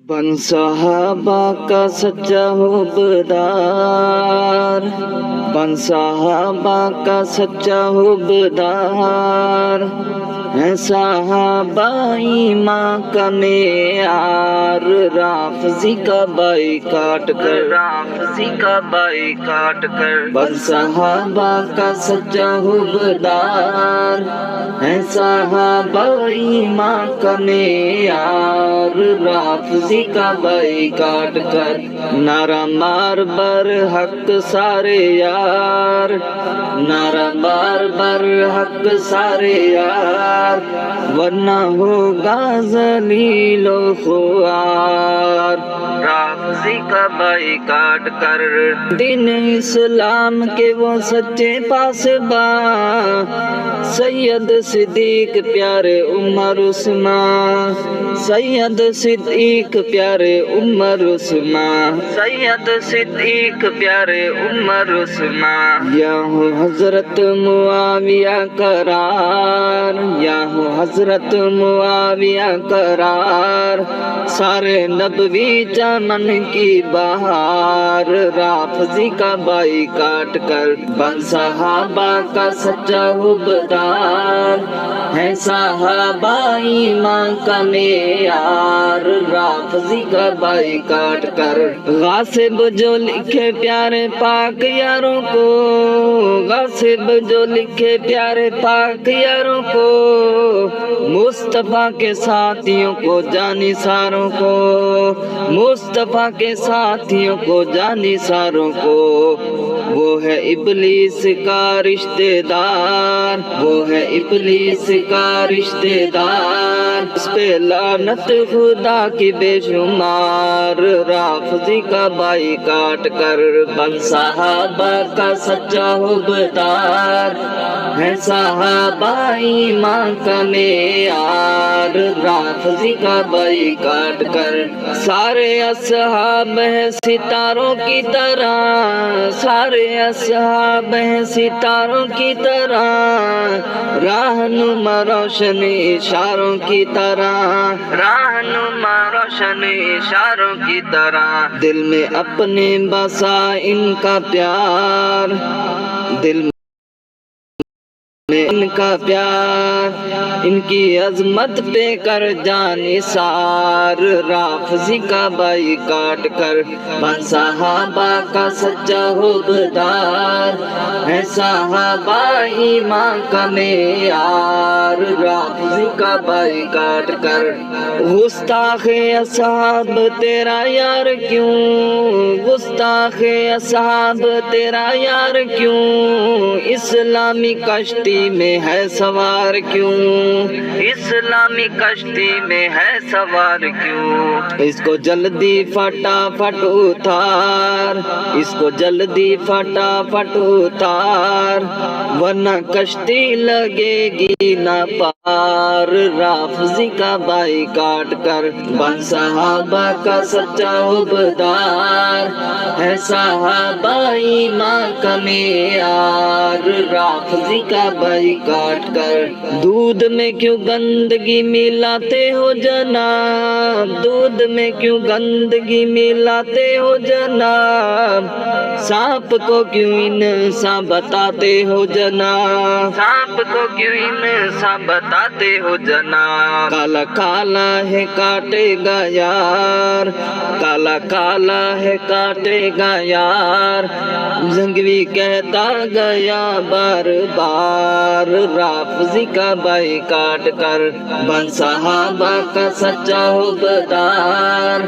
بن صحابہ کا سچا حبدار، بن صحابہ کا سچا حبدار، ہے صحابہ ایمان کا معیار، رافضی کا بائیکاٹ کر، رافضی کا بائیکاٹ کر، بن صحابہ کا سچا حبدار، ہے صحابہ ایمان کا معیار، رافضی کا بائیکاٹ کر، نعرہ مار بر حق سارے یار، نعرہ مار بر حق سارے یار، ورنہ ہوگا ذلیل و خوار، رافضی کا بائیکاٹ کر، دین اسلام کے وہ سچے پاسباں، سید صدیق پیارے عمر عثمان، سید صدیق پیارے عمر عثمان، سید صدیق پیارے عمر عثمان، یا ہو حضرت معاویہ قرار، یا ہو حضرت معاویہ قرار، سارے نبوی چمن کی بہار، رافضی کا بائیکاٹ کر، بن صحابہ کا سچا حبدار، ہے صحابہ ایمان کا معیار، رافضی کا بائیکاٹ کر، غاصب جو لکھے پیارے پاک یاروں کو، غاصب جو لکھے پیارے پاک یاروں کو، مصطفیٰ کے ساتھیوں کو جانی ساروں کو، مصطفیٰ کے ساتھیوں کو جانی ساروں کو، وہ ہے ابلیس کا رشتہ دار، وہ ہے ابلیس کا رشتہ دار، اس پہ لعنت خدا کی بے شمار، رافضی کا بائیکاٹ کر، بن صحابہ کا سچا حبدار، ہے صحابہ ایمان کا معیار، رافضی کا بائیکاٹ کر، سارے اصحاب ہیں ستاروں کی طرح، سارے اصحاب ہیں ستاروں کی طرح، رہنما روشن اشاروں کی طرح، رہنما روشن اشاروں کی طرح، دل میں اپنے بسا ان کا پیار، دل میں ان کا پیار، ان کی عظمت پہ کر جان نثار، رافضی کا بائیکاٹ کر، بن صحابہ کا سچا حبدار، ہے صحابہ ایمان کا معیار، رافضی کا بائیکاٹ کر، گستاخ اصحاب تیرا یار کیوں، گستاخ اصحاب تیرا یار کیوں، اسلامی کشتی میں ہے سوار کیوں، اسلامی کشتی میں ہے سوار کیوں، اس کو جلدی فٹافٹ اتار، اس کو جلدی فٹافٹ اتار، ورنہ کشتی لگے گی نہ پار، رافضی کا بائیکاٹ کر، بن صحابہ کا سچا حبدار، ہے صحابہ ایمان کا معیار، رافضی کا بائیکاٹ کر، دودھ میں کیوں گندگی ملاتے ہو جناب، دودھ میں کیوں گندگی ملاتے ہو جناب، سانپ کو کیوں انسان بتاتے ہو جناب، سانپ کو کیوں انسان بتاتے ہو جناب، کالا کالا ہے کاٹے گا یار، کالا کالا ہے کاٹے گا یار، زنگوی کہتا گیا بار بار، رافضی کا بائیکاٹ کر، بن صحابہ کا سچا حبدار،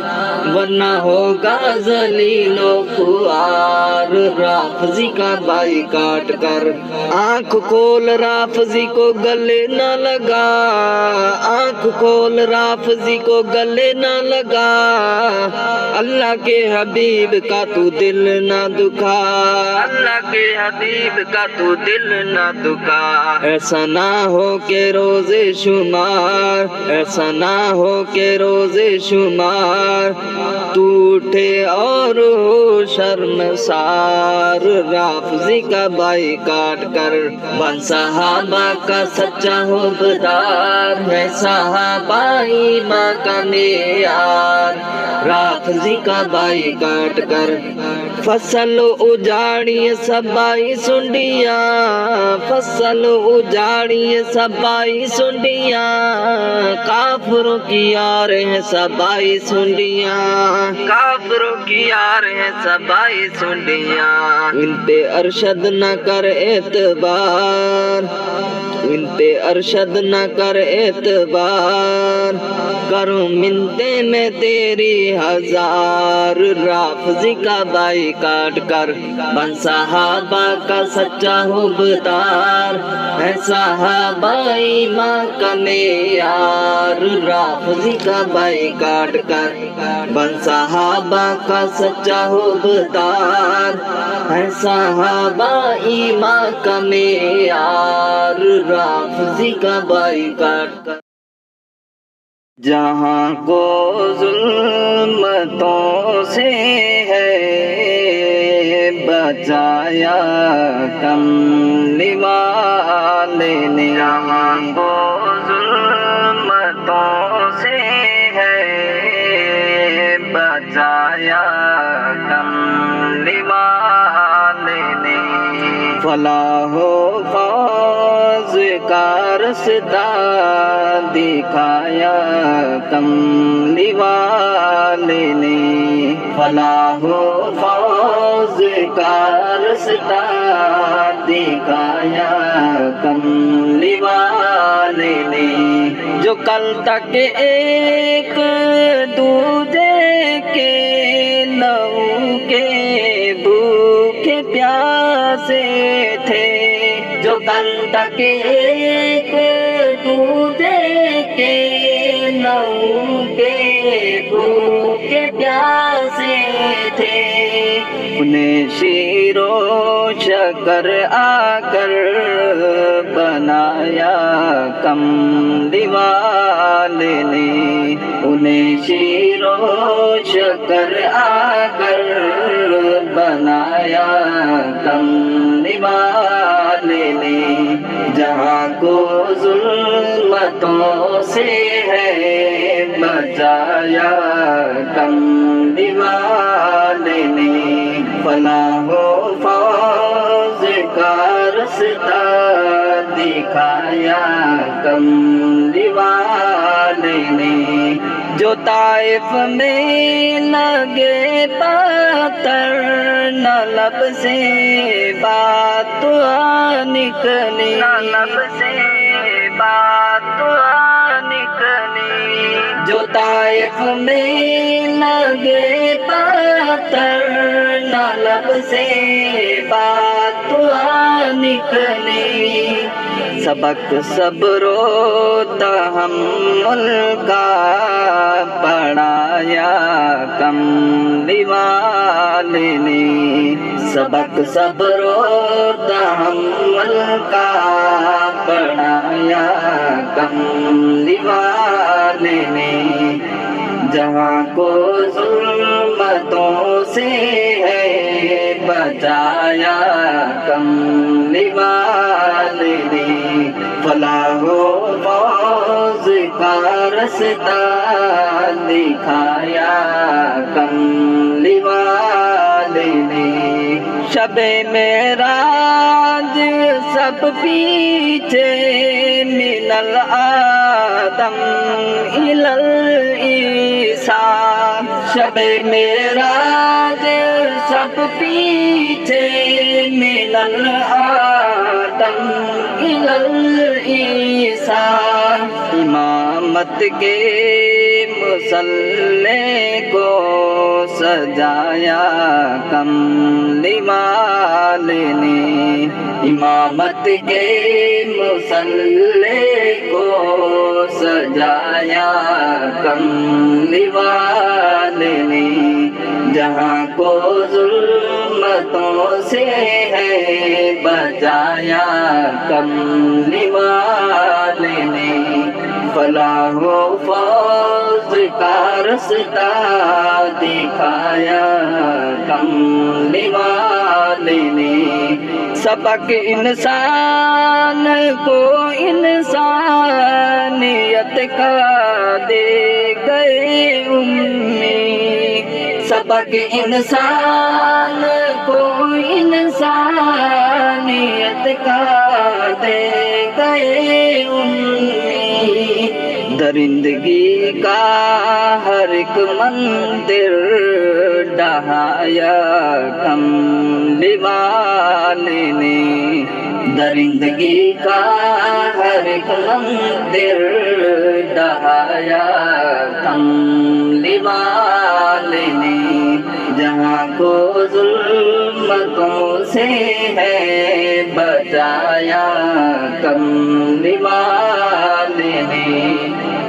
ورنہ ہوگا ذلیل و خوار، رافضی کا بائیکاٹ کر، آنکھ کھول رافضی کو گلے نہ لگا، آنکھ کھول رافضی کو گلے نہ لگا، اللہ کے حبیب کا تو دل نہ دکھا، اللہ کے حبیب کا تو دل نہ دکھا، ایسا نہ ہو کہ روزے شمار، ایسا نہ ہو کہ روزے شمار، تو اٹھے اور ہو شرمسار، رافضی کا بائیکاٹ کر، بن صحابہ کا سچا حبدار، ہے صحابہ ایمان کا معیار، رافضی کا بائی کاٹ کر فصل اجاڑی سبائی سنڈیاں فصل اجاڑی سبائی سنڈیاں کافروں کی یار ہیں سبائی سنڈیاں کافروں کی یار ہیں سبائی سنڈیاں ان پہ ارشد نہ کر اعتبار ان پہ ارشد نہ کر اعتبار کروں منتے میں تیری ہزار رافضی کا بائی کاٹ کر بن صحابہ کا سچا حبدار ہے صحابہ ایمان کا معیار رافضی کا بائی کاٹ کر بن صحابہ کا سچا حبدار ہے صحابہ ایمان کا معیار رافضی کا بائی کاٹ کر جہاں کو ظلمتوں سے ہے بچایا کملی والے نے جہاں کو ظلمتوں سے ہے بچایا کملی والے نے فلاح و فوز کا رستہ دکھایا کملی والے نے فلاح و فوز کا رستہ دکھایا کملی والے نے جو کل تک ایک دوجے کے لہو کے بھوکے پیاسے تھے جو کل تک ایک دوجے کے لہو کے بھوکے پیاسے تھے انہیں شیر و شکر آ کر بنایا کملی والے نے انہیں شیر و شکر آ کر بنایا کملی والے نے جہاں کو ظلمتوں سے ہے بچایا کملی والے نے فلاح و فوز کا رستہ دکھایا کملی والے نے جو طائف میں لگے پتھر نہ لب سے بات نکلی نہ لب سے بات نکلی جو طائف میں لگے پتھر نہ لب سے بات نکلی سبق صبر و تحمل کا پڑھایا کملی والے نے سبق صبر و تحمل کا پڑھایا کملی والے نے جہاں کو ظلمتوں سے ہے بچایا کملی والے نے فلاح و فوز کا رستہ دکھایا کملی والے نے شب معراج سب پیچھے من الآدم الی العیسیٰ شب معراج سب پیچھے من الآدم الی العیسیٰ امامت کے مصلی کو سجایا کملی والے نے امامت کے مصلی کو سجایا کملی والے نے جہاں کو ظلمتوں سے ہے بچایا کملی والے نے فلاح و فوز کا رستہ دکھایا کملی والے نے سبق انسان کو انسانیت کا دے گئے امی سبق انسان کو انسانیت کا دے گئے امید، درندگی کا ہر ایک مندر ڈھایا کملی والے نے، درندگی کا ہر ایک مندر ڈھایا کملی والے نے، جہاں کو ظلمتوں سے ہے بچایا کملی والے نے،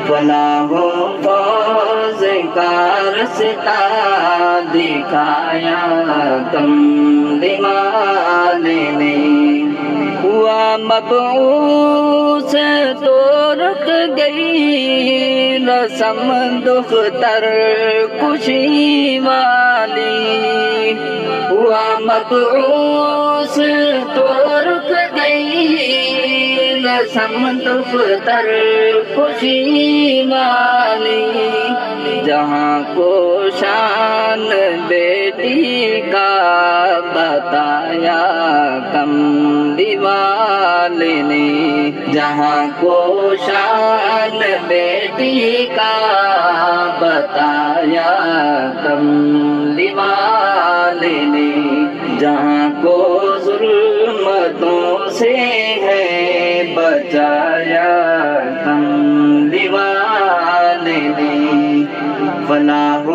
فلاح و فوز کا رستہ دکھایا کملی والے نے، ہوا مبعوث تو رک گئی رسم دختر کشی والی، ہوا مبعوث تو رک گئی رسم دختر کشی والی، جہاں کو شان بیٹی کا بتایا کملی والے نے، جہاں کو شان بیٹی کا بتایا کملی والے نے، جہاں کو ظلمتوں سے ہے بچایا کملی والے نے، فلاح و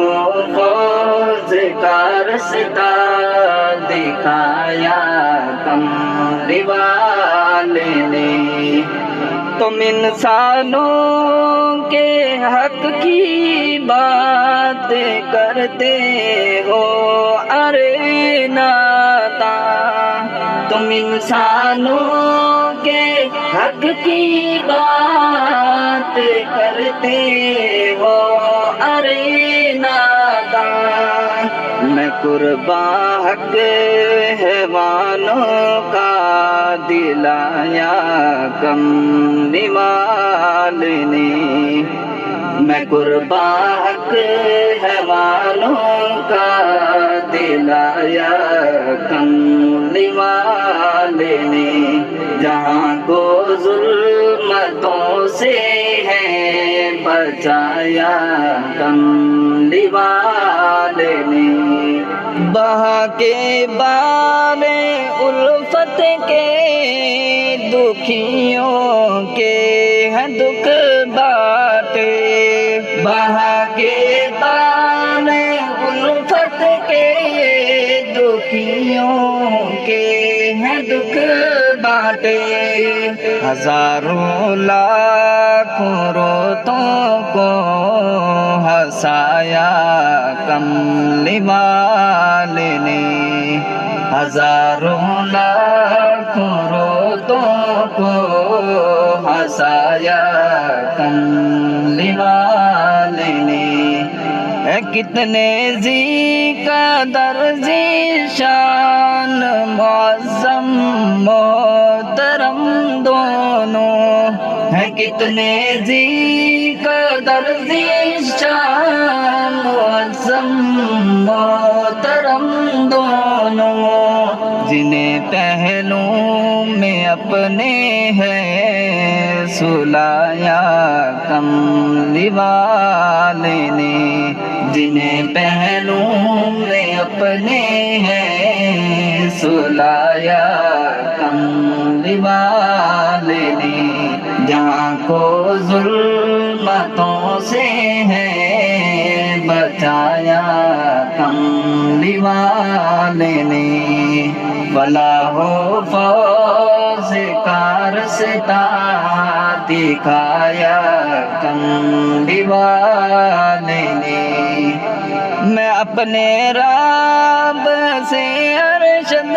فوز کا رستہ دکھایا کملی والے نے، تم انسانوں کے حق کی بات کرتے ہو ارے ناداں، تم انسانوں کے حق کی بات کرتے ہو ارے ناداں، میں قرباں حق حیوانوں کا دلایا کملی والے نے، میں قرباں حق حیوانوں کا دلایا کملی والے نے، جہاں کو ظلمتوں سے ہے بچایا کملی والے نے، بہا کے بار الفت کے دکھیوں کے ہیں دکھ باٹے، بہا کے بار الفت کے دکھیوں کے ہیں دکھ باٹے، ہزاروں لاکھوں روتوں کو ہنسایا کملی والے نے، ہزاروں لاکھوں روتوں کو ہنسایا کملی والے نے، کتنے ذی قدر ذی شان معظم محترم دونوں ہیں، کتنے ذی قدر ذی شان معظم محترم دونوں، جنہیں پہلوں میں اپنے ہے سلایا کملی والے نے، جنہیں پہلوں میں اپنے ہے سلایا کملی والے نے، جہاں کو ظلمتوں سے ہے بچایا کملی والے نے، فلاح و فوز کا رستہ دکھایا کملی والے نے، میں اپنے رب سے ارشد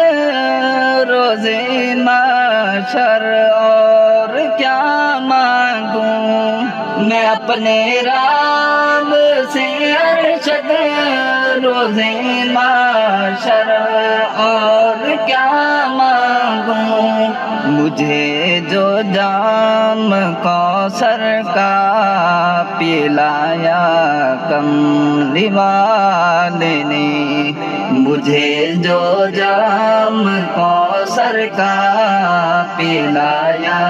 روزے محشر اور کیا مانگوں، میں اپنے رب سے ارشد روزے محشر اور کیا مانگوں، مجھے جو جام کوثر کا پلایا کملی والے نے، مجھے جو جام کوثر کا پلایا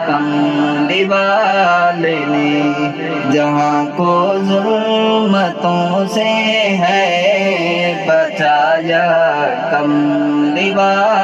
کملی والے نے، جہاں کو ظلمتوں سے ہے بچایا کملی والے